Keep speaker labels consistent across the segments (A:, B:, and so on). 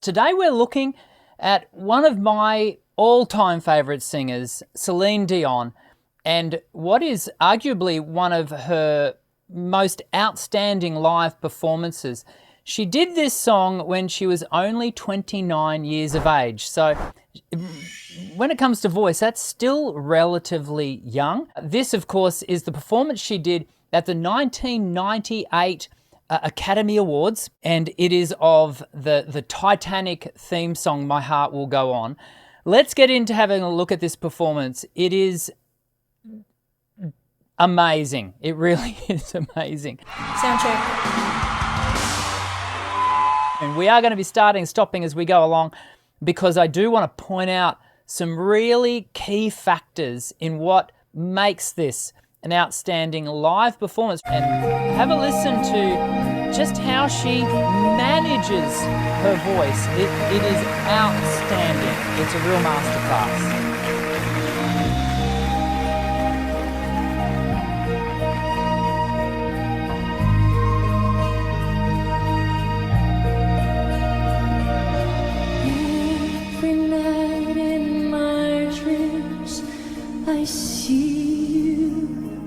A: Today we're looking at one of my all-time favourite singers, Celine Dion, and what is arguably one of her most outstanding live performances. She did this song when she was only 29 years of age. So when it comes to voice, that's still relatively young. This, of course, is the performance she did at the 1998 Academy Awards, and it is of the Titanic theme song, My Heart Will Go On. Let's get into having a look at this performance. It is amazing. It really is amazing.
B: Sound check.
A: And we are going to be starting and stopping as we go along, because I do want to point out some really key factors in what makes this an outstanding live performance, and have a listen to just how she manages her voice. It is outstanding. It's a real masterclass.
B: Every night in my dreams, I see you,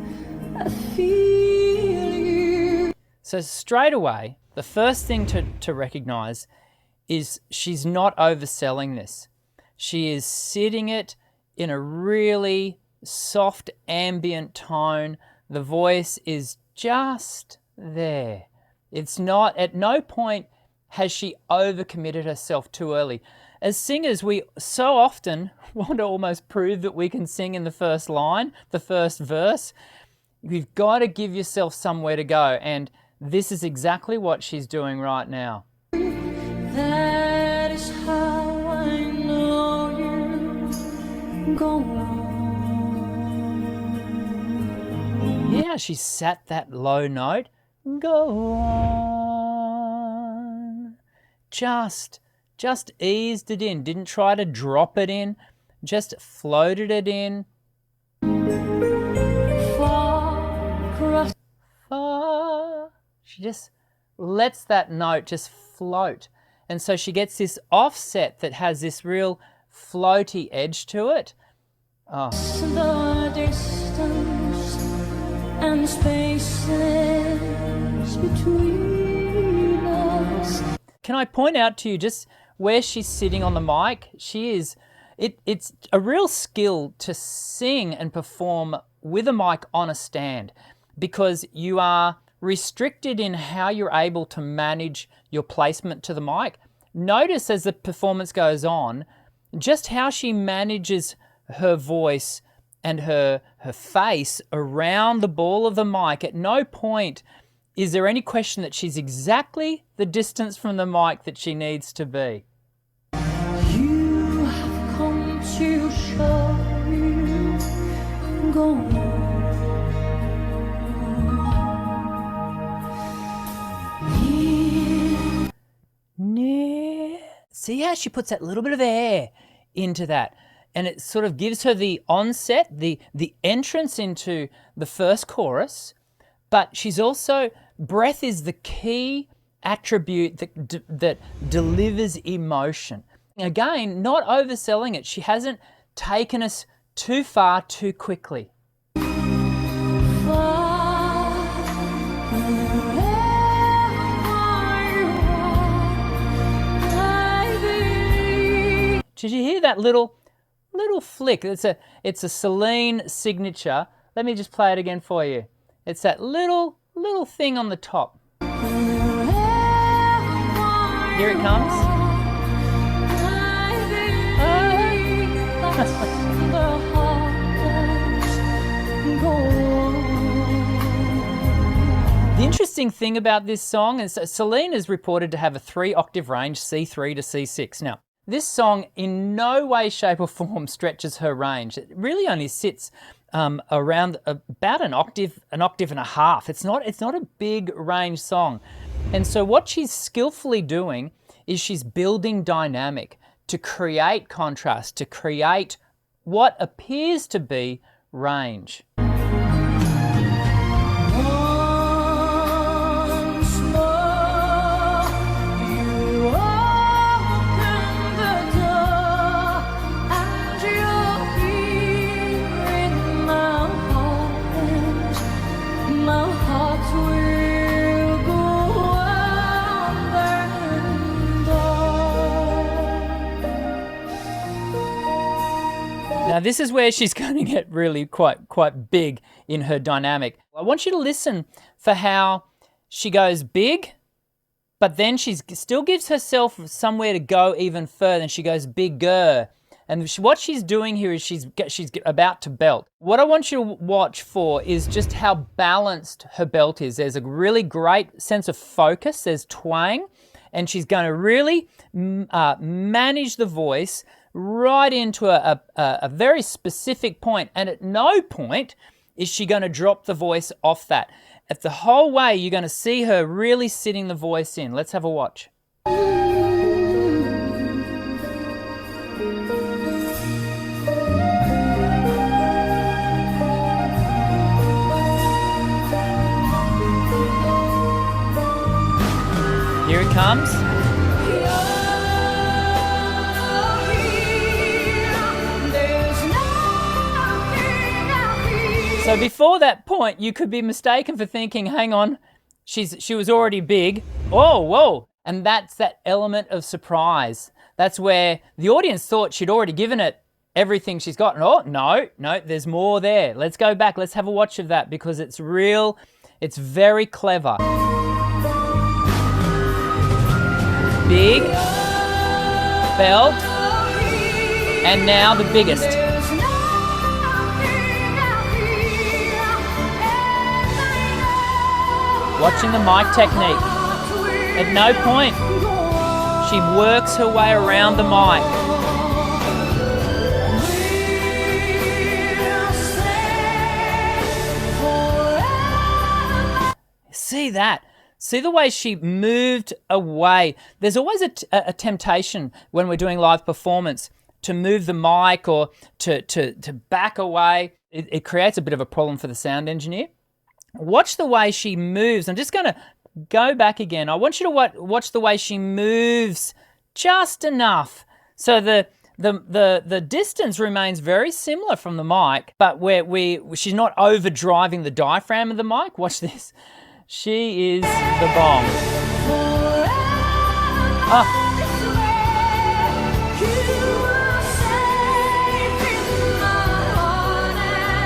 B: I feel you.
A: So straight away, the first thing to recognize is she's not overselling this. She is sitting it in a really soft ambient tone. The voice is just there. It's not, at no point has she overcommitted herself too early. As singers, we so often want to almost prove that we can sing in the first line, the first verse. You've got to give yourself somewhere to go, and this is exactly what she's doing right now.
B: That is how I know you. Go on.
A: Yeah, she sat that low note. Go on. Just eased it in. Didn't try to drop it in. Just floated it in. Far. She just lets that note just float. And so she gets this offset that has this real floaty edge to it. Oh.
B: The distance and spaces between us.
A: Can I point out to you just where she's sitting on the mic? It's a real skill to sing and perform with a mic on a stand, because you are restricted in how you're able to manage your placement to the mic. Notice as the performance goes on, just how she manages her voice and her face around the ball of the mic. At no point is there any question that she's exactly the distance from the mic that she needs to be.
B: You have come to show you. Go on.
A: See how she puts that little bit of air into that, and it sort of gives her the onset, the entrance into the first chorus, but she's also, breath is the key attribute that delivers emotion. Again, not overselling it. She hasn't taken us too far too quickly. Did you hear that little flick? It's a Celine signature. Let me just play it again for you. It's that little thing on the top. Here it comes. The interesting thing about this song is that Celine is reported to have a 3-octave range, C3 to C6. Now, this song in no way, shape or form stretches her range. It really only sits around about an octave and a half. It's not a big range song. And so what she's skillfully doing is she's building dynamic to create contrast, to create what appears to be range. Now this is where she's going to get really quite big in her dynamic. I want you to listen for how she goes big, but then she still gives herself somewhere to go even further, and she goes bigger. And what she's doing here is she's about to belt. What I want you to watch for is just how balanced her belt is. There's a really great sense of focus, there's twang, and she's going to really manage the voice right into a very specific point. And at no point is she going to drop the voice off that. At the whole way, you're going to see her really sitting the voice in. Let's have a watch. Here it comes. So before that point, you could be mistaken for thinking, hang on, she was already big. Oh, whoa. And that's that element of surprise. That's where the audience thought she'd already given it everything she's got. And, oh, no, there's more there. Let's go back. Let's have a watch of that because it's real. It's very clever. Big, belt, and now the biggest. Watching the mic technique. At no point, she works her way around the mic. See that? See the way she moved away. There's always a temptation when we're doing live performance to move the mic or to back away. It creates a bit of a problem for the sound engineer. Watch the way she moves. I'm just going to go back again. I want you to watch the way she moves just enough so the distance remains very similar from the mic, but she's not overdriving the diaphragm of the mic. Watch this. She is the bomb.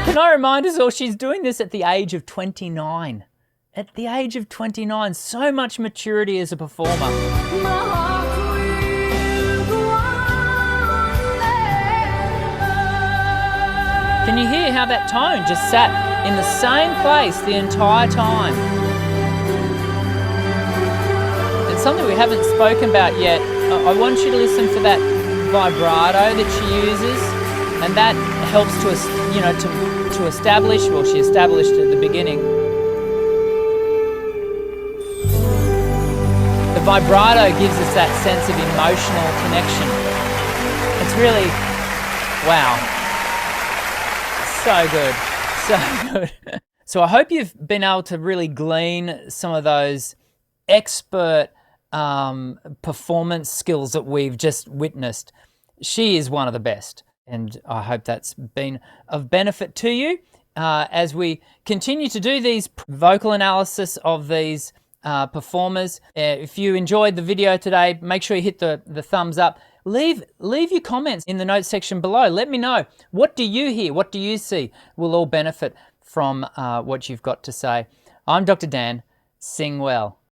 A: Can I remind us all, she's doing this at the age of 29. At the age of 29, so much maturity as a performer. Can you hear how that tone just sat in the same place the entire time? And something we haven't spoken about yet, I want you to listen for that vibrato that she uses, and that helps to establish, well, she established at the beginning. The vibrato gives us that sense of emotional connection. It's really, wow. So good, so good. So I hope you've been able to really glean some of those expert performance skills that we've just witnessed. She is one of the best, and I hope that's been of benefit to you as we continue to do these vocal analysis of these performers. If you enjoyed the video today, make sure you hit the thumbs up. Leave your comments in the notes section below. Let me know. What do you hear? What do you see? We'll all benefit from what you've got to say. I'm Dr. Dan. Sing well.